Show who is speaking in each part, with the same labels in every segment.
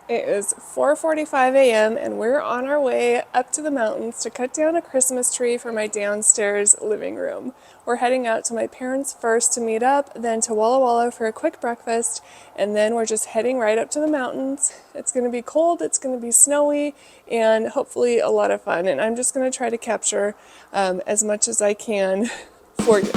Speaker 1: It is 4:45 a.m. and we're on our way up to the mountains to cut down a Christmas tree for my downstairs living room. We're heading out to my parents first to meet up, then to Wallla Walla for a quick breakfast, and then we're just heading right up to the mountains. It's going to be cold, it's going to be snowy, and hopefully a lot of fun. And I'm just going to try to capture as much as I can for you.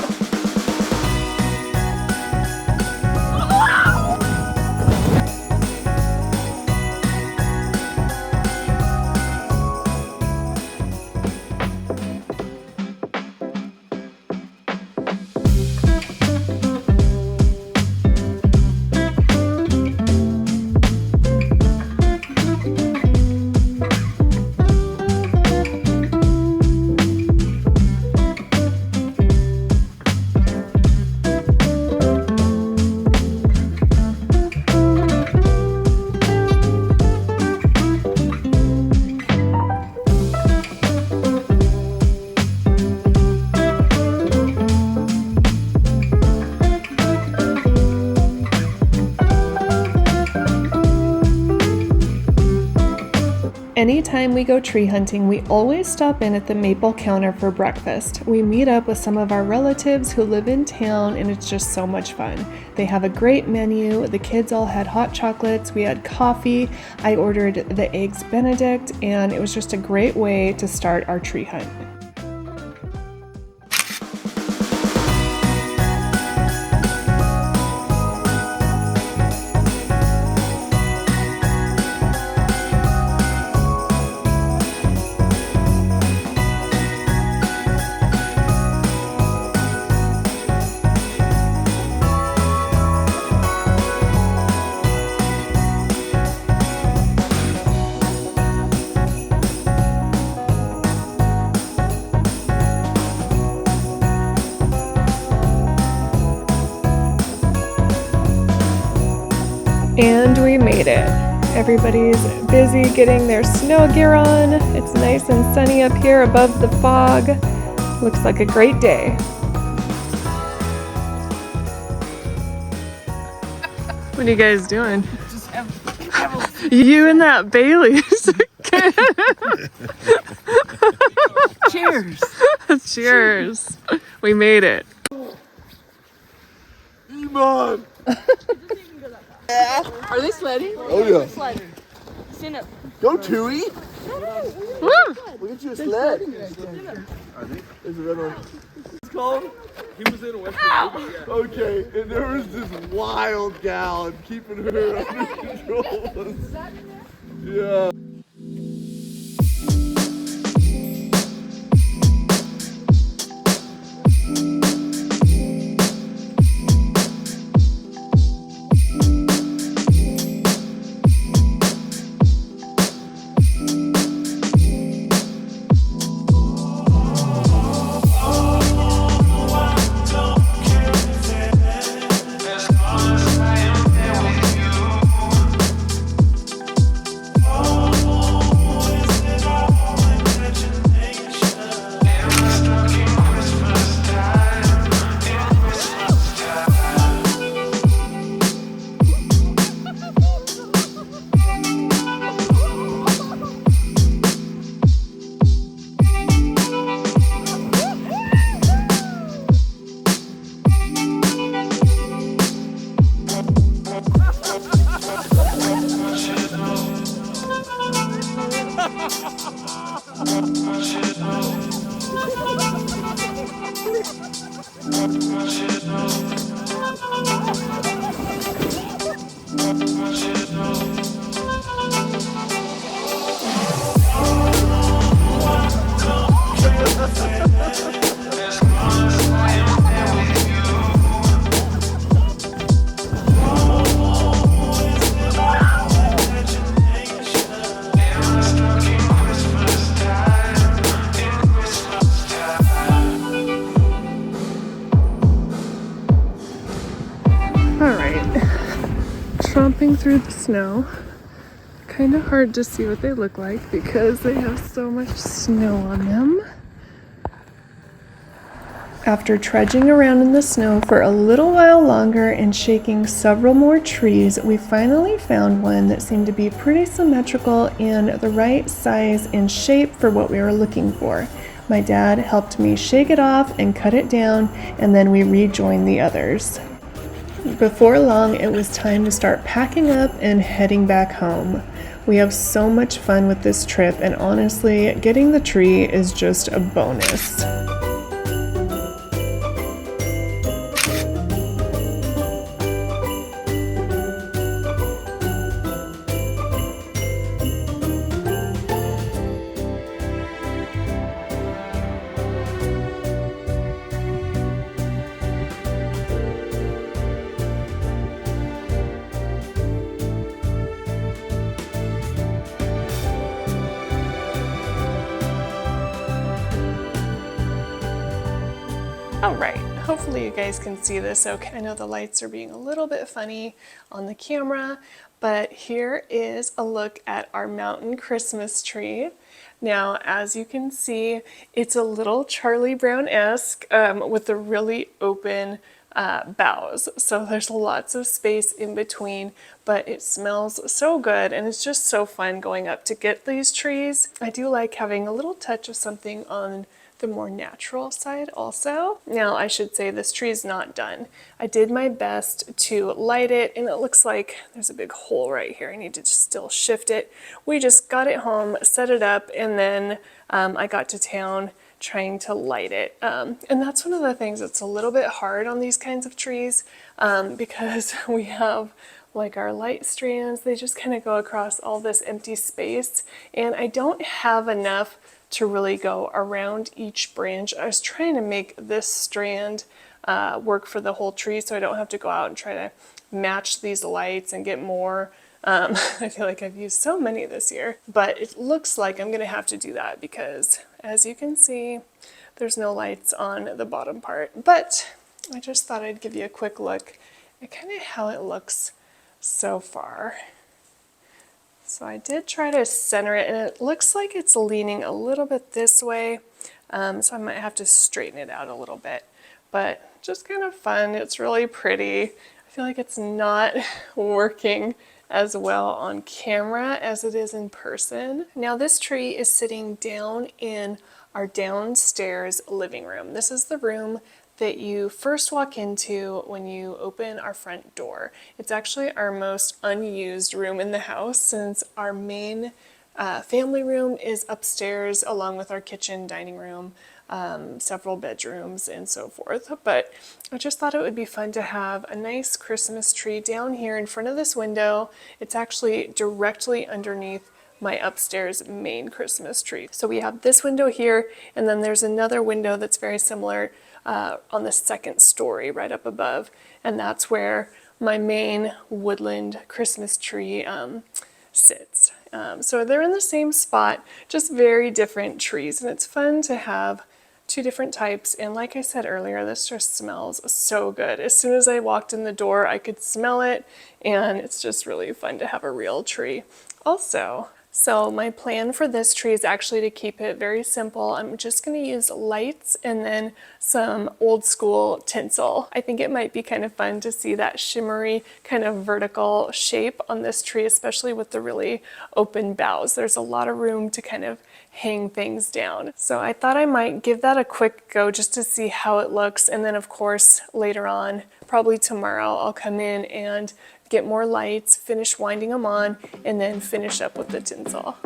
Speaker 1: Anytime we go tree hunting, we always stop in at the Maple Counter for breakfast. We meet up with some of our relatives who live in town, and it's just so much fun. They have a great menu. The kids all had hot chocolates. We had coffee. I ordered the Eggs Benedict, and it was just a great way to start our tree hunt. And we made it. Everybody's busy getting their snow gear on. It's nice and sunny up here above the fog. Looks like a great day. What are you guys doing? You and that Bailey's.
Speaker 2: Cheers.
Speaker 1: Cheers. We made it.
Speaker 3: Iman!
Speaker 2: Are they sledding?
Speaker 3: Oh yeah.
Speaker 2: Sledding. Stand up.
Speaker 3: Go Tui!
Speaker 1: Woo!
Speaker 3: We'll get you a sled. There's a red one. It's called?
Speaker 4: He was in a Western movie, yeah.
Speaker 3: Okay, and there was this wild gal and keeping her under control. Yeah. Tromping through the snow. Kind of hard to see what they look like because they have so much snow on them.
Speaker 1: After trudging around in the snow for a little while longer and shaking several more trees, we finally found one that seemed to be pretty symmetrical and the right size and shape for what we were looking for. My dad helped me shake it off and cut it down, and then we rejoined the others. Before long, it was time to start packing up and heading back home. We have so much fun with this trip, and honestly, getting the tree is just a bonus. All right, hopefully you guys can see this okay. I know the lights are being a little bit funny on the camera, but here is a look at our mountain Christmas tree. Now, as you can see, it's a little Charlie Brown-esque with the really open boughs. So there's lots of space in between, but it smells so good and it's just so fun going up to get these trees. I do like having a little touch of something on the more natural side also. Now I should say this tree is not done. I did my best to light it and it looks like there's a big hole right here. I need to just still shift it. We just got it home, set it up, and then I got to town trying to light it. And that's one of the things that's a little bit hard on these kinds of trees because we have like our light strands, they just kind of go across all this empty space, and I don't have enough to really go around each branch. I was trying to make this strand work for the whole tree so I don't have to go out and try to match these lights and get more. I feel like I've used so many this year, but it looks like I'm gonna have to do that because as you can see, there's no lights on the bottom part. But I just thought I'd give you a quick look at kind of how it looks so far. So I did try to center it and it looks like it's leaning a little bit this way. So I might have to straighten it out a little bit, but just kind of fun. It's really pretty. I feel like it's not working as well on camera as it is in person. Now this tree is sitting down in our downstairs living room. This is the room that you first walk into when you open our front door. It's actually our most unused room in the house since our main family room is upstairs along with our kitchen, dining room, several bedrooms and so forth. But I just thought it would be fun to have a nice Christmas tree down here in front of this window. It's actually directly underneath my upstairs main Christmas tree. So we have this window here, and then there's another window that's very similar on the second story right up above, and that's where my main woodland Christmas tree sits. So they're in the same spot, just very different trees, and it's fun to have two different types. And like I said earlier, this just smells so good. As soon as I walked in the door, I could smell it, and it's just really fun to have a real tree also. So my plan for this tree is actually to keep it very simple. I'm just going to use lights and then some old school tinsel. I think it might be kind of fun to see that shimmery kind of vertical shape on this tree, especially with the really open boughs. There's a lot of room to kind of hang things down. So I thought I might give that a quick go just to see how it looks. And then of course later on, probably tomorrow, I'll come in and get more lights, finish winding them on, and then finish up with the tinsel.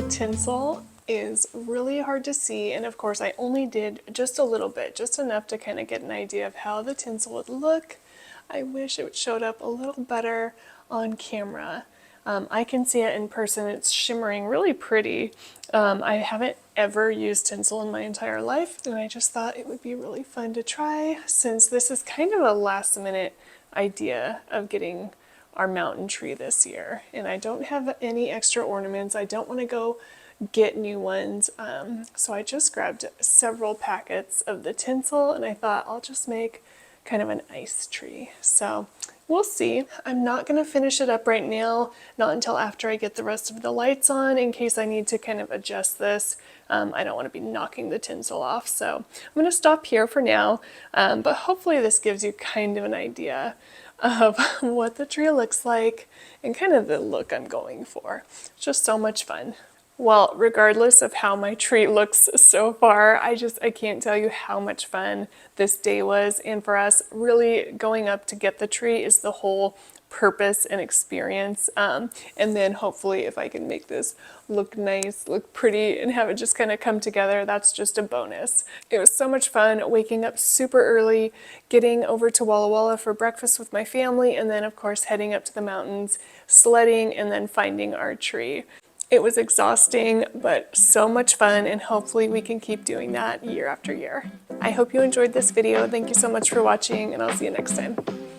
Speaker 1: Tinsel is really hard to see, and of course I only did just a little bit, just enough to kind of get an idea of how the tinsel would look. I wish it showed up a little better on camera. I can see it in person. It's shimmering really pretty. I haven't ever used tinsel in my entire life, and I just thought it would be really fun to try, since this is kind of a last minute idea of getting our mountain tree this year. And I don't have any extra ornaments. I don't want to go get new ones. So I just grabbed several packets of the tinsel, and I thought I'll just make kind of an ice tree. So we'll see. I'm not going to finish it up right now, not until after I get the rest of the lights on, in case I need to kind of adjust this. I don't want to be knocking the tinsel off, so I'm going to stop here for now, but hopefully this gives you kind of an idea of what the tree looks like and kind of the look I'm going for. It's just so much fun. Well, regardless of how my tree looks so far, I can't tell you how much fun this day was. And for us, really going up to get the tree is the whole purpose and experience. And then hopefully if I can make this look nice, look pretty, and have it just kind of come together, that's just a bonus. It was so much fun waking up super early, getting over to Wallla Walla for breakfast with my family, and then of course heading up to the mountains, sledding, and then finding our tree. It was exhausting, but so much fun, and hopefully we can keep doing that year after year. I hope you enjoyed this video. Thank you so much for watching, and I'll see you next time.